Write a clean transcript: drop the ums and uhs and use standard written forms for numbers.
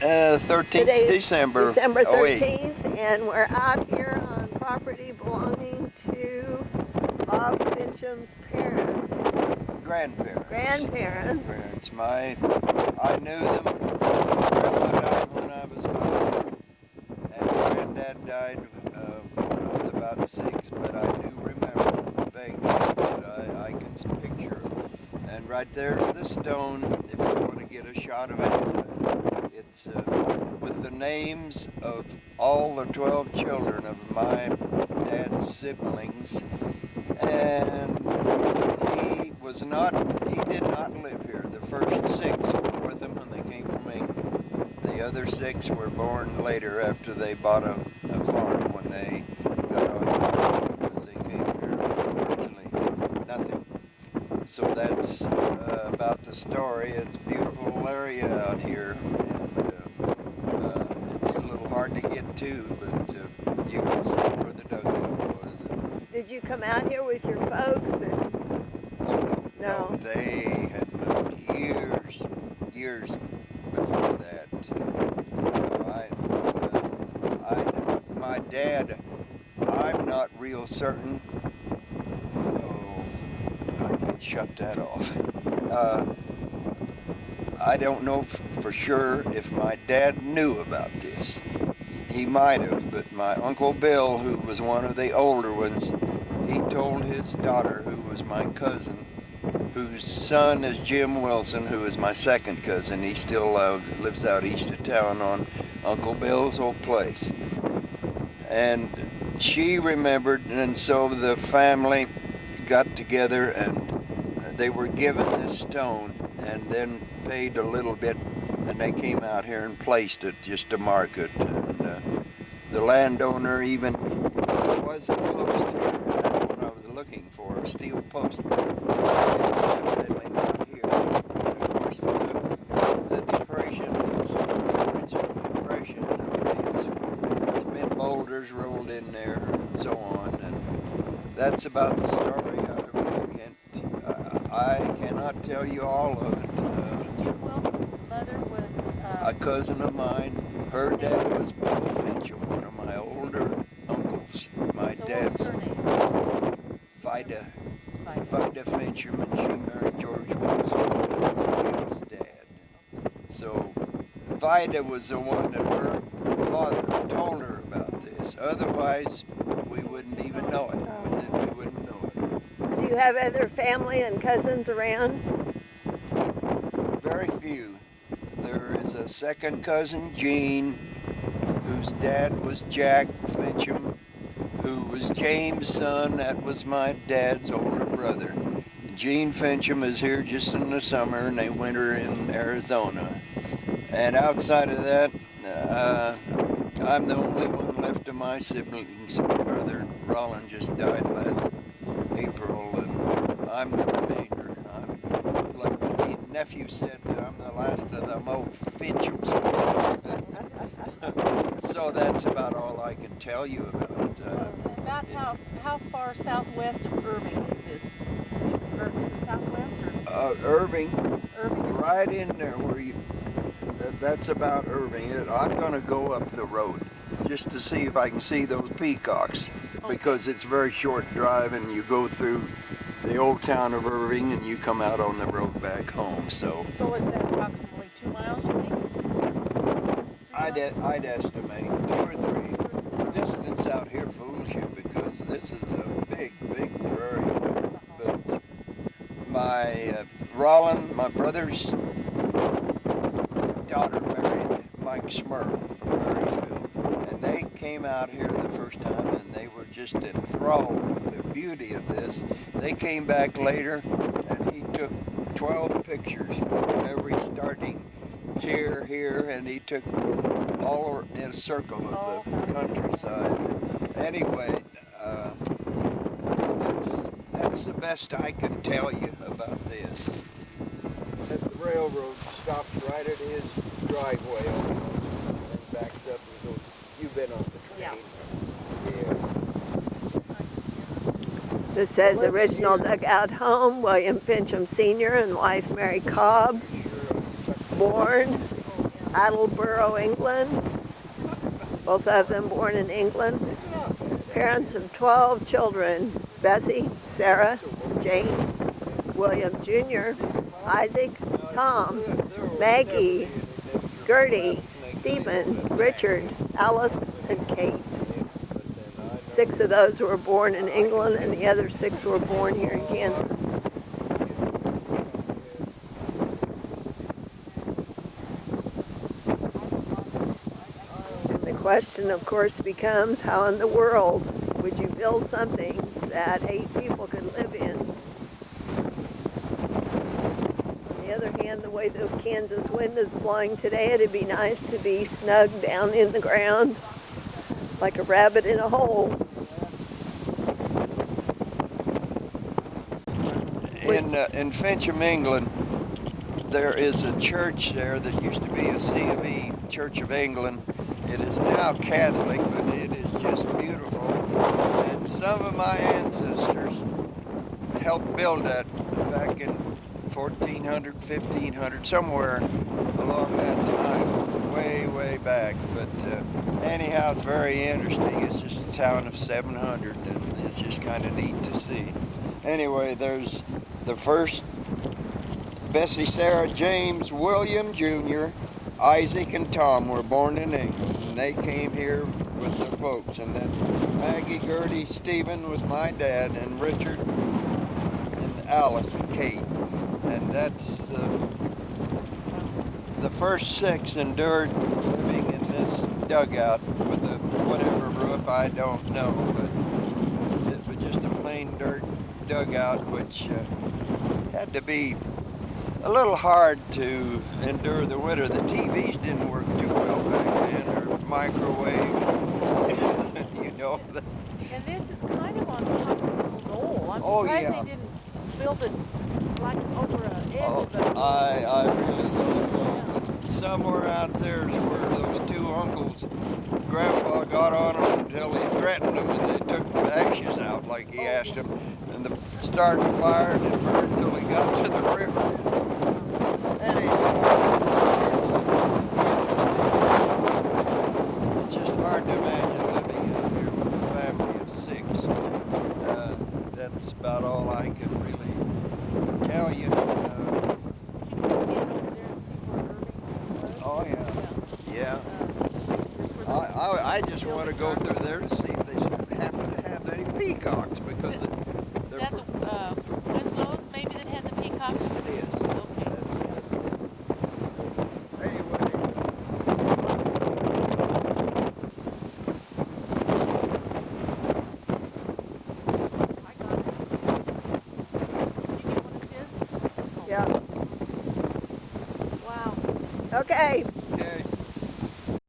13th Today is December. December 08. 13th, and we're out here on property belonging to Bob Fincham's parents. Grandparents. Grandparents. I knew them. Grandma died when I was 5, and Granddad died when I was about 6, but I do remember vaguely that I can picture it. And right there's the stone, if you want to get a shot of it. It's with the names of all the 12 children of my dad's siblings, and he did not live here. The first 6 were with him when they came from England. The other 6 were born later after they bought a farm when they got on, because they came here originally nothing. So that's about the story. It's a beautiful area out here, and it's a little hard to get to, but you can see where the dugout was. Did you come out here with your folks? No, they had moved years before that. My dad, I'm not real certain. Oh, I can shut that off. I don't know for sure if my dad knew about this. He might have, but my Uncle Bill, who was one of the older ones, he told his daughter, who was my cousin, whose son is Jim Wilson, who is my second cousin. He still lives out east of town on Uncle Bill's old place. And she remembered, and so the family got together and they were given this stone and then paid a little bit, and they came out here and placed it just to mark it. And the landowner even was a post here. That's what I was looking for, a steel post. It's evidently not here. And of course, the depression is the original depression. There's been boulders rolled in there and so on. And that's about the story. I cannot tell you all of it. Jim Wilson's mother was a cousin of mine. Her dad was Bob Fincham, one of my older uncles. My dad's what was her name? Vida Fincham, and she married George Wilson, his dad. So Vida was the one that her father told her about this. Otherwise, we wouldn't even know it. We wouldn't know it. Do you have other family and cousins around? Very few. There is a second cousin, Gene, whose dad was Jack Fincham, who was James' son. That was my dad's older brother. Gene Fincham is here just in the summer, and they winter in Arizona. And outside of that, I'm the only one left of my siblings. Brother Roland just died last April, and I'm the remainder. I'm, like my nephew said, I'm the last of them old Finchams. So that's about all I can tell you about. About how far southwest of Irving is this? Is it southwest or? Irving, Irving. right in there where you. That's about Irving. I'm going to go up the road just to see if I can see those peacocks, because it's a very short drive, and you go through the old town of Irving and you come out on the road back home. So is that approximately 2 miles, you think? I'd estimate 2 or 3. Distance out here fools you, because this is a big prairie. But my Roland, my brother's daughter, married Mike Smurl from Marysville, and they came out here the first time, and they were just enthralled with the beauty of this. They came back later, and he took 12 pictures from every starting here, and he took all in a circle of the countryside. Anyway, that's the best I can tell you about this. The railroad stops right at his driveway and backs up and goes. You've been on the train. Yeah. This says original dugout home, William Fincham Sr. and wife Mary Cobb, born Attleboro, England. Both of them born in England. Parents of 12 children, Bessie, Sarah, James, William Jr., Isaac, Tom, Maggie, Gertie, Stephen, Richard, Alice, and Kate. 6 of those were born in England, and the other 6 were born here in Kansas. And the question, of course, becomes, how in the world would you build something that 8 people could live in? On the other hand, the way the Kansas wind is blowing today, it'd be nice to be snug down in the ground like a rabbit in a hole. In Fincham, England, there is a church there that used to be a C of E, Church of England. It is now Catholic, but it is just beautiful. And some of my ancestors helped build that back in 1400, 1500, somewhere along that time, way back. But anyhow, it's very interesting. It's just a town of 700, and it's just kind of neat to see. Anyway, there's the first Bessie, Sarah, James, William Jr., Isaac, and Tom were born in England, and they came here with their folks. And then Maggie, Gertie, Stephen was my dad, and Richard, and Alice, and Kate. And that's the first 6 endured living in this dugout with a whatever roof, I don't know, but it was just a plain dirt dugout, which had to be a little hard to endure the winter. The TVs didn't work too well back then, or microwave, you know. And this is kind of on top of a knoll. I'm Oh, surprised yeah. they didn't build it like over an edge Oh, of a... I really don't know. But somewhere out there is where those 2 uncles, Grandpa got on them until he threatened them, and they took the ashes out like he asked them, and started a fire, and it burned until he got to the river. Anyway, it's just hard to imagine living out here with a family of 6. That's about all I can really tell you. Oh yeah. I just want to go through there to see if they happen to have any peacocks, because they're... Is that the Winslow's maybe that had the peacocks? Yes, it is. Okay. That's anyway. I got it. Did you get one of his? Yeah. Wow. Okay.